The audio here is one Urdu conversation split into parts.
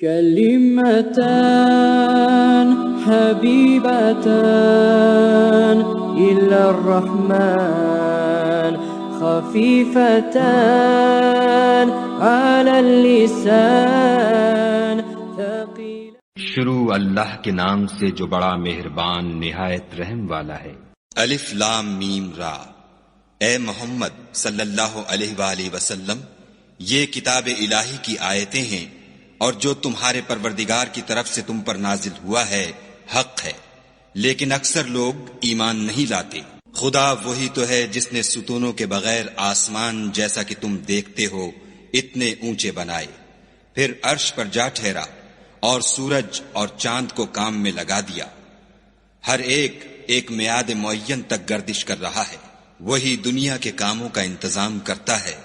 كلمتان حبيبتان إلى الرحمن خفيفتان على اللسان ثقيل. شروع اللہ کے نام سے جو بڑا مہربان نہایت رحم والا ہے. الف لام میم را. اے محمد صلی اللہ علیہ وآلہ وسلم، یہ کتاب الہی کی آیتیں ہیں اور جو تمہارے پروردگار کی طرف سے تم پر نازل ہوا ہے حق ہے، لیکن اکثر لوگ ایمان نہیں لاتے. خدا وہی تو ہے جس نے ستونوں کے بغیر آسمان جیسا کہ تم دیکھتے ہو اتنے اونچے بنائے، پھر عرش پر جا ٹھہرا اور سورج اور چاند کو کام میں لگا دیا. ہر ایک میعاد معین تک گردش کر رہا ہے. وہی دنیا کے کاموں کا انتظام کرتا ہے.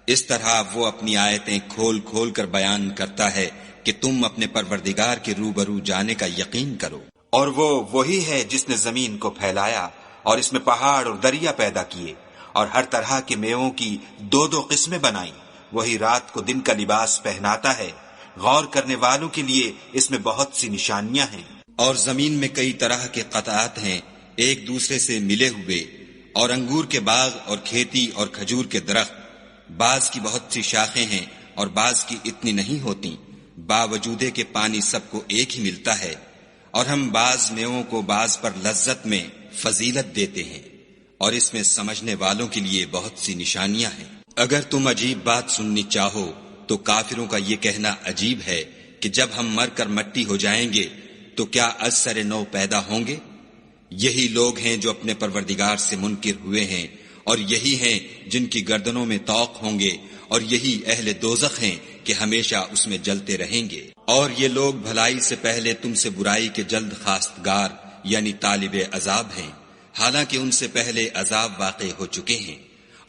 اس طرح وہ اپنی آیتیں کھول کھول کر بیان کرتا ہے کہ تم اپنے پروردگار کے روبرو جانے کا یقین کرو. اور وہ وہی ہے جس نے زمین کو پھیلایا اور اس میں پہاڑ اور دریا پیدا کیے اور ہر طرح کے میووں کی دو دو قسمیں بنائیں. وہی رات کو دن کا لباس پہناتا ہے. غور کرنے والوں کے لیے اس میں بہت سی نشانیاں ہیں. اور زمین میں کئی طرح کے قطعات ہیں ایک دوسرے سے ملے ہوئے، اور انگور کے باغ اور کھیتی اور کھجور کے درخت. بعض کی بہت سی شاخیں ہیں اور بعض کی اتنی نہیں ہوتی، باوجود کہ پانی سب کو ایک ہی ملتا ہے. اور ہم بعض میووں کو بعض پر لذت میں فضیلت دیتے ہیں، اور اس میں سمجھنے والوں کے لیے بہت سی نشانیاں ہیں. اگر تم عجیب بات سننی چاہو تو کافروں کا یہ کہنا عجیب ہے کہ جب ہم مر کر مٹی ہو جائیں گے تو کیا از سر نو پیدا ہوں گے؟ یہی لوگ ہیں جو اپنے پروردگار سے منکر ہوئے ہیں، اور یہی ہیں جن کی گردنوں میں طوق ہوں گے، اور یہی اہل دوزخ ہیں کہ ہمیشہ اس میں جلتے رہیں گے. اور یہ لوگ بھلائی سے پہلے تم سے برائی کے جلد خواستگار یعنی طالب عذاب ہیں، حالانکہ ان سے پہلے عذاب واقع ہو چکے ہیں.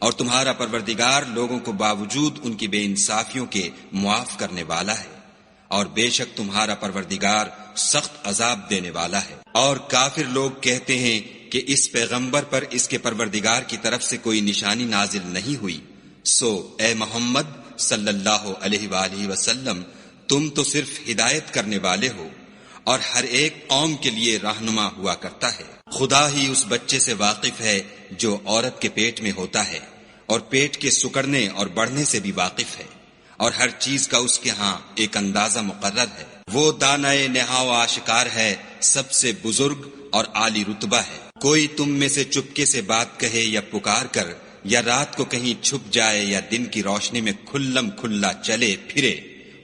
اور تمہارا پروردگار لوگوں کو باوجود ان کی بے انصافیوں کے معاف کرنے والا ہے، اور بے شک تمہارا پروردگار سخت عذاب دینے والا ہے. اور کافر لوگ کہتے ہیں کہ اس پیغمبر پر اس کے پروردگار کی طرف سے کوئی نشانی نازل نہیں ہوئی. سو اے محمد صلی اللہ علیہ وآلہ وسلم، تم تو صرف ہدایت کرنے والے ہو اور ہر ایک قوم کے لیے رہنما ہوا کرتا ہے. خدا ہی اس بچے سے واقف ہے جو عورت کے پیٹ میں ہوتا ہے، اور پیٹ کے سکڑنے اور بڑھنے سے بھی واقف ہے، اور ہر چیز کا اس کے ہاں ایک اندازہ مقرر ہے. وہ دانائے نہا و آشکار ہے، سب سے بزرگ اور عالی رتبہ ہے. کوئی تم میں سے چپکے سے بات کہے یا پکار کر، یا رات کو کہیں چھپ جائے یا دن کی روشنی میں کھلم کھلا چلے پھرے،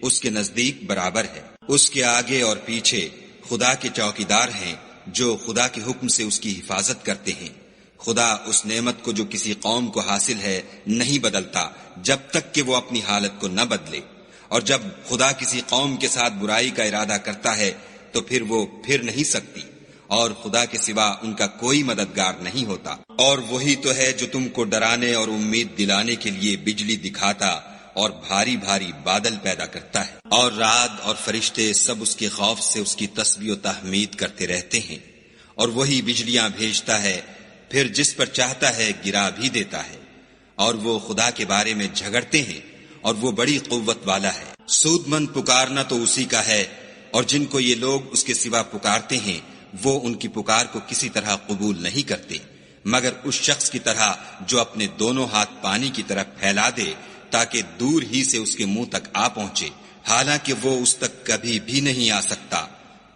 اس کے نزدیک برابر ہے. اس کے آگے اور پیچھے خدا کے چوکیدار ہیں جو خدا کے حکم سے اس کی حفاظت کرتے ہیں. خدا اس نعمت کو جو کسی قوم کو حاصل ہے نہیں بدلتا جب تک کہ وہ اپنی حالت کو نہ بدلے، اور جب خدا کسی قوم کے ساتھ برائی کا ارادہ کرتا ہے تو پھر وہ پھر نہیں سکتی، اور خدا کے سوا ان کا کوئی مددگار نہیں ہوتا. اور وہی تو ہے جو تم کو ڈرانے اور امید دلانے کے لیے بجلی دکھاتا اور بھاری بھاری بادل پیدا کرتا ہے، اور رعد اور فرشتے سب اس کے خوف سے اس کی تسبیح و تحمید کرتے رہتے ہیں. اور وہی بجلیاں بھیجتا ہے، پھر جس پر چاہتا ہے گرا بھی دیتا ہے. اور وہ خدا کے بارے میں جھگڑتے ہیں، اور وہ بڑی قوت والا ہے. سود مند پکارنا تو اسی کا ہے، اور جن کو یہ لوگ اس کے سوا پکارتے ہیں وہ ان کی پکار کو کسی طرح قبول نہیں کرتے، مگر اس شخص کی طرح جو اپنے دونوں ہاتھ پانی کی طرف پھیلا دے تاکہ دور ہی سے اس کے منہ تک آ پہنچے، حالانکہ وہ اس تک کبھی بھی نہیں آ سکتا.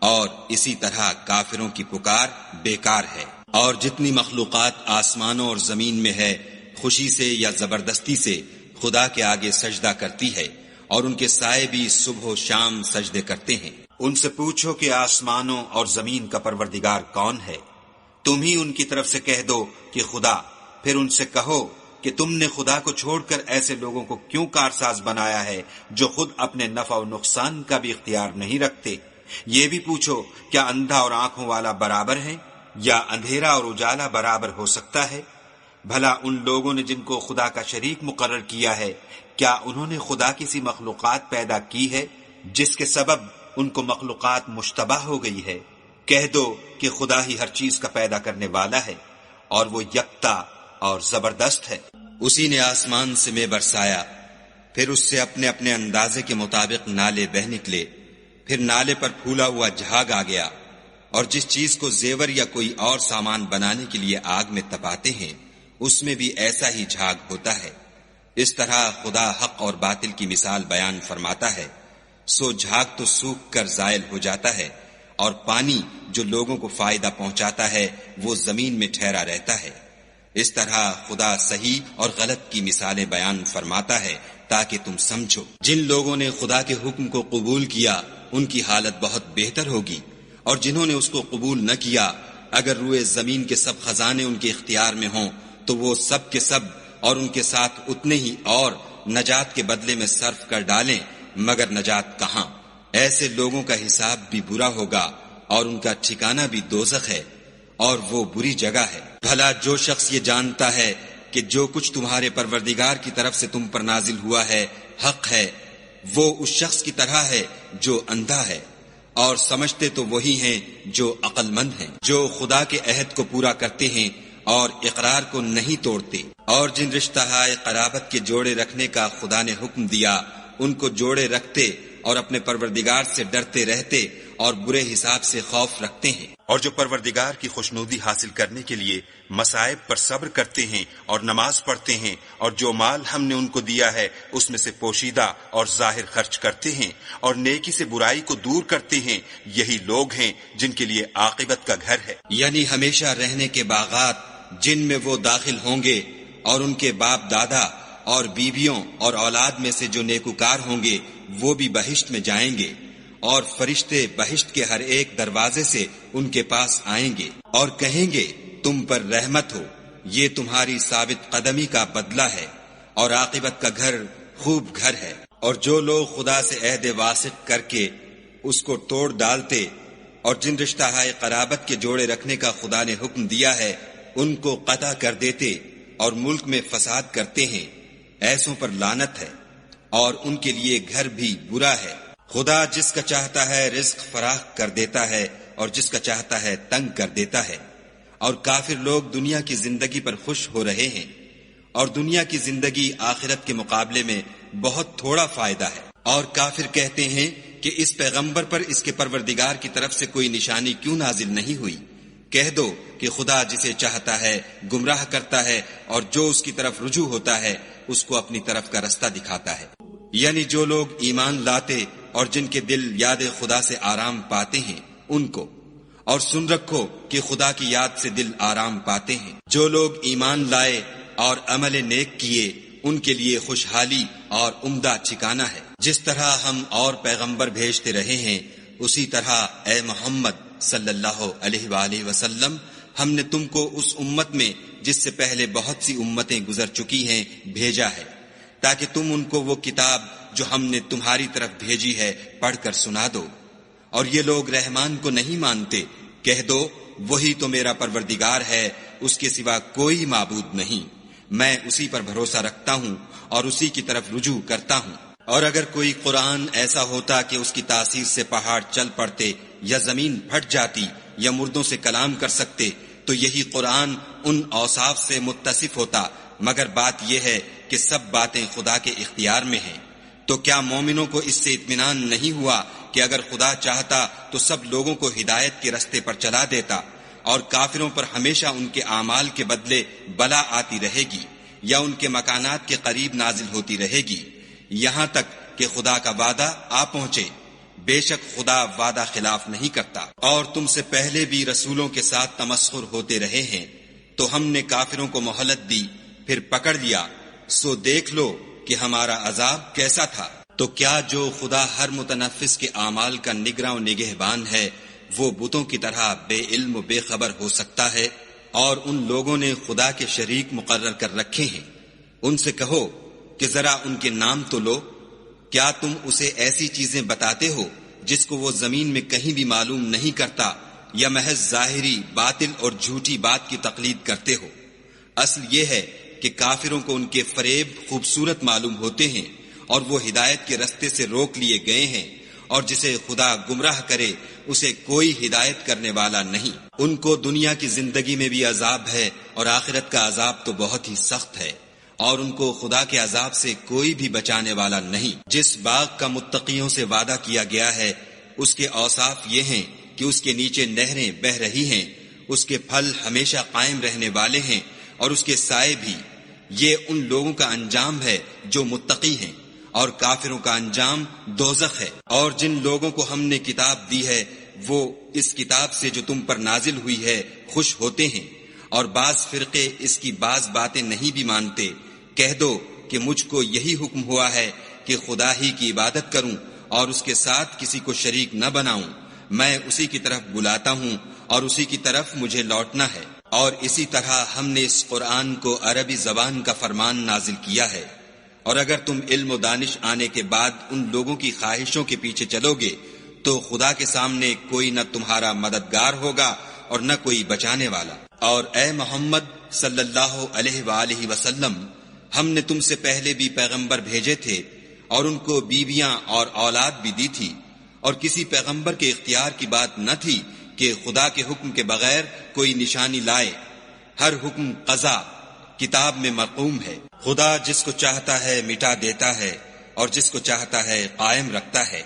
اور اسی طرح کافروں کی پکار بیکار ہے. اور جتنی مخلوقات آسمانوں اور زمین میں ہے، خوشی سے یا زبردستی سے خدا کے آگے سجدہ کرتی ہے، اور ان کے سائے بھی صبح و شام سجدے کرتے ہیں. ان سے پوچھو کہ آسمانوں اور زمین کا پروردگار کون ہے؟ تم ہی ان کی طرف سے کہہ دو کہ خدا. پھر ان سے کہو کہ تم نے خدا کو چھوڑ کر ایسے لوگوں کو کیوں کارساز بنایا ہے جو خود اپنے نفع و نقصان کا بھی اختیار نہیں رکھتے. یہ بھی پوچھو کیا اندھا اور آنکھوں والا برابر ہے، یا اندھیرا اور اجالا برابر ہو سکتا ہے؟ بھلا ان لوگوں نے جن کو خدا کا شریک مقرر کیا ہے، کیا انہوں نے خدا کی سی مخلوقات پیدا کی ہے جس کے سبب ان کو مخلوقات مشتبہ ہو گئی ہے؟ کہہ دو کہ خدا ہی ہر چیز کا پیدا کرنے والا ہے، اور وہ یکتا اور زبردست ہے. اسی نے آسمان سے میں برسایا، پھر اس سے اپنے اپنے اندازے کے مطابق نالے بہ نکلے، پھر نالے پر پھولا ہوا جھاگ آ گیا، اور جس چیز کو زیور یا کوئی اور سامان بنانے کے لیے آگ میں تپاتے ہیں اس میں بھی ایسا ہی جھاگ ہوتا ہے۔ اس طرح خدا حق اور باطل کی مثال بیان فرماتا ہے، سو جھاگ تو سوکھ کر زائل ہو جاتا ہے، اور پانی جو لوگوں کو فائدہ پہنچاتا ہے وہ زمین میں ٹھہرا رہتا ہے۔ اس طرح خدا صحیح اور غلط کی مثالیں بیان فرماتا ہے تاکہ تم سمجھو۔ جن لوگوں نے خدا کے حکم کو قبول کیا ان کی حالت بہت بہتر ہوگی، اور جنہوں نے اس کو قبول نہ کیا اگر روئے زمین کے سب خزانے ان کے اختیار میں ہوں تو وہ سب کے سب اور ان کے ساتھ اتنے ہی اور نجات کے بدلے میں صرف کر ڈالیں، مگر نجات کہاں؟ ایسے لوگوں کا حساب بھی برا ہوگا اور ان کا ٹھکانہ بھی دوزخ ہے، اور وہ بری جگہ ہے۔ بھلا جو شخص یہ جانتا ہے کہ جو کچھ تمہارے پروردگار کی طرف سے تم پر نازل ہوا ہے حق ہے، وہ اس شخص کی طرح ہے جو اندھا ہے، اور سمجھتے تو وہی ہیں جو عقل مند ہیں، جو خدا کے عہد کو پورا کرتے ہیں اور اقرار کو نہیں توڑتے، اور جن رشتہ قرابت کے جوڑے رکھنے کا خدا نے حکم دیا ان کو جوڑے رکھتے اور اپنے پروردگار سے ڈرتے رہتے اور برے حساب سے خوف رکھتے ہیں، اور جو پروردگار کی خوشنودی حاصل کرنے کے لیے مصائب پر صبر کرتے ہیں اور نماز پڑھتے ہیں، اور جو مال ہم نے ان کو دیا ہے اس میں سے پوشیدہ اور ظاہر خرچ کرتے ہیں، اور نیکی سے برائی کو دور کرتے ہیں، یہی لوگ ہیں جن کے لیے عاقبت کا گھر ہے۔ یعنی ہمیشہ رہنے کے باغات جن میں وہ داخل ہوں گے، اور ان کے باپ دادا اور بیویوں اور اولاد میں سے جو نیکوکار ہوں گے وہ بھی بہشت میں جائیں گے، اور فرشتے بہشت کے ہر ایک دروازے سے ان کے پاس آئیں گے اور کہیں گے تم پر رحمت ہو، یہ تمہاری ثابت قدمی کا بدلہ ہے، اور عاقبت کا گھر خوب گھر ہے۔ اور جو لوگ خدا سے عہد واسق کر کے اس کو توڑ ڈالتے اور جن رشتہ قرابت کے جوڑے رکھنے کا خدا نے حکم دیا ہے ان کو قطع کر دیتے اور ملک میں فساد کرتے ہیں، ایسوں پر لعنت ہے، اور ان کے لیے گھر بھی برا ہے۔ خدا جس کا چاہتا ہے رزق فراخ کر دیتا ہے اور جس کا چاہتا ہے تنگ کر دیتا ہے، اور کافر لوگ دنیا کی زندگی پر خوش ہو رہے ہیں، اور دنیا کی زندگی آخرت کے مقابلے میں بہت تھوڑا فائدہ ہے۔ اور کافر کہتے ہیں کہ اس پیغمبر پر اس کے پروردگار کی طرف سے کوئی نشانی کیوں نازل نہیں ہوئی؟ کہہ دو کہ خدا جسے چاہتا ہے گمراہ کرتا ہے، اور جو اس کی طرف رجوع ہوتا ہے اس کو اپنی طرف کا رستہ دکھاتا ہے۔ یعنی جو لوگ ایمان لاتے اور جن کے دل یاد خدا سے آرام پاتے ہیں ان کو، اور سن رکھو کہ خدا کی یاد سے دل آرام پاتے ہیں۔ جو لوگ ایمان لائے اور عمل نیک کیے ان کے لیے خوشحالی اور عمدہ ٹھکانہ ہے۔ جس طرح ہم اور پیغمبر بھیجتے رہے ہیں اسی طرح اے محمد صلی اللہ علیہ وآلہ وسلم ہم نے تم کو اس امت میں جس سے پہلے بہت سی امتیں گزر چکی ہیں بھیجا ہے، تاکہ تم ان کو وہ کتاب جو ہم نے تمہاری طرف بھیجی ہے پڑھ کر سنا دو۔ اور یہ لوگ رحمان کو نہیں مانتے، کہہ دو وہی تو میرا پروردگار ہے، اس کے سوا کوئی معبود نہیں، میں اسی پر بھروسہ رکھتا ہوں اور اسی کی طرف رجوع کرتا ہوں۔ اور اگر کوئی قرآن ایسا ہوتا کہ اس کی تاثیر سے پہاڑ چل پڑتے یا زمین پھٹ جاتی یا مردوں سے کلام کر سکتے تو یہی قرآن ان اوصاف سے متصف ہوتا، مگر بات یہ ہے کہ سب باتیں خدا کے اختیار میں ہیں۔ تو کیا مومنوں کو اس سے اطمینان نہیں ہوا کہ اگر خدا چاہتا تو سب لوگوں کو ہدایت کے رستے پر چلا دیتا، اور کافروں پر ہمیشہ ان کے اعمال کے بدلے بلا آتی رہے گی یا ان کے مکانات کے قریب نازل ہوتی رہے گی، یہاں تک کہ خدا کا وعدہ آ پہنچے۔ بے شک خدا وعدہ خلاف نہیں کرتا۔ اور تم سے پہلے بھی رسولوں کے ساتھ تمسخر ہوتے رہے ہیں، تو ہم نے کافروں کو مہلت دی پھر پکڑ لیا، سو دیکھ لو کہ ہمارا عذاب کیسا تھا۔ تو کیا جو خدا ہر متنفس کے اعمال کا نگراں و نگہبان ہے وہ بتوں کی طرح بے علم و بے خبر ہو سکتا ہے؟ اور ان لوگوں نے خدا کے شریک مقرر کر رکھے ہیں، ان سے کہو کہ ذرا ان کے نام تو لو۔ کیا تم اسے ایسی چیزیں بتاتے ہو جس کو وہ زمین میں کہیں بھی معلوم نہیں کرتا، یا محض ظاہری باطل اور جھوٹی بات کی تقلید کرتے ہو؟ اصل یہ ہے کہ کافروں کو ان کے فریب خوبصورت معلوم ہوتے ہیں، اور وہ ہدایت کے رستے سے روک لیے گئے ہیں، اور جسے خدا گمراہ کرے اسے کوئی ہدایت کرنے والا نہیں۔ ان کو دنیا کی زندگی میں بھی عذاب ہے اور آخرت کا عذاب تو بہت ہی سخت ہے، اور ان کو خدا کے عذاب سے کوئی بھی بچانے والا نہیں۔ جس باغ کا متقیوں سے وعدہ کیا گیا ہے اس کے اوصاف یہ ہیں کہ اس کے نیچے نہریں بہہ رہی ہیں، اس کے پھل ہمیشہ قائم رہنے والے ہیں اور اس کے سائے بھی۔ یہ ان لوگوں کا انجام ہے جو متقی ہیں، اور کافروں کا انجام دوزخ ہے۔ اور جن لوگوں کو ہم نے کتاب دی ہے وہ اس کتاب سے جو تم پر نازل ہوئی ہے خوش ہوتے ہیں، اور بعض فرقے اس کی بعض باتیں نہیں بھی مانتے۔ کہہ دو کہ مجھ کو یہی حکم ہوا ہے کہ خدا ہی کی عبادت کروں اور اس کے ساتھ کسی کو شریک نہ بناؤں۔ میں اسی کی طرف بلاتا ہوں اور اسی کی طرف مجھے لوٹنا ہے۔ اور اسی طرح ہم نے اس قرآن کو عربی زبان کا فرمان نازل کیا ہے، اور اگر تم علم و دانش آنے کے بعد ان لوگوں کی خواہشوں کے پیچھے چلو گے تو خدا کے سامنے کوئی نہ تمہارا مددگار ہوگا اور نہ کوئی بچانے والا۔ اور اے محمد صلی اللہ علیہ وآلہ وسلم، ہم نے تم سے پہلے بھی پیغمبر بھیجے تھے اور ان کو بیویاں اور اولاد بھی دی تھی، اور کسی پیغمبر کے اختیار کی بات نہ تھی کہ خدا کے حکم کے بغیر کوئی نشانی لائے۔ ہر حکم قضا کتاب میں مرقوم ہے۔ خدا جس کو چاہتا ہے مٹا دیتا ہے اور جس کو چاہتا ہے قائم رکھتا ہے،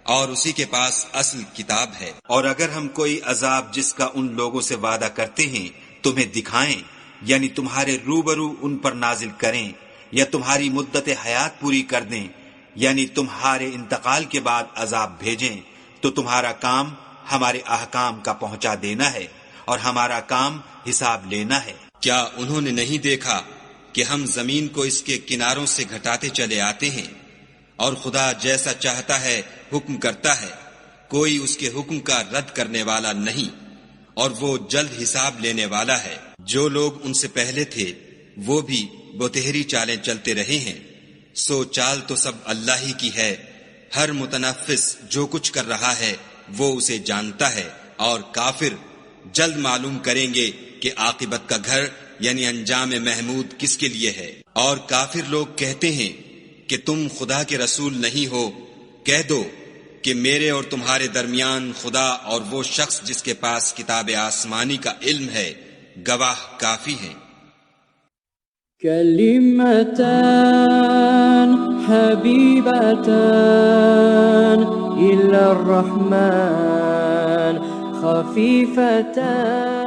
اور اسی کے پاس اصل کتاب ہے۔ اور اگر ہم کوئی عذاب جس کا ان لوگوں سے وعدہ کرتے ہیں تمہیں دکھائیں، یعنی تمہارے روبرو ان پر نازل کریں، یا تمہاری مدت حیات پوری کر دیں، یعنی تمہارے انتقال کے بعد عذاب بھیجیں، تو تمہارا کام ہمارے احکام کا پہنچا دینا ہے اور ہمارا کام حساب لینا ہے۔ کیا انہوں نے نہیں دیکھا کہ ہم زمین کو اس کے کناروں سے گھٹاتے چلے آتے ہیں، اور خدا جیسا چاہتا ہے حکم کرتا ہے، کوئی اس کے حکم کا رد کرنے والا نہیں، اور وہ جلد حساب لینے والا ہے۔ جو لوگ ان سے پہلے تھے وہ بھی بتہری چالیں چلتے رہے ہیں، سو چال تو سب اللہ ہی کی ہے۔ ہر متنفس جو کچھ کر رہا ہے وہ اسے جانتا ہے، اور کافر جلد معلوم کریں گے کہ عاقبت کا گھر یعنی انجام محمود کس کے لیے ہے۔ اور کافر لوگ کہتے ہیں کہ تم خدا کے رسول نہیں ہو۔ کہہ دو کہ میرے اور تمہارے درمیان خدا اور وہ شخص جس کے پاس کتاب آسمانی کا علم ہے گواہ کافی ہیں۔ كلمتان حبيبتان إلى الرحمن خفيفتان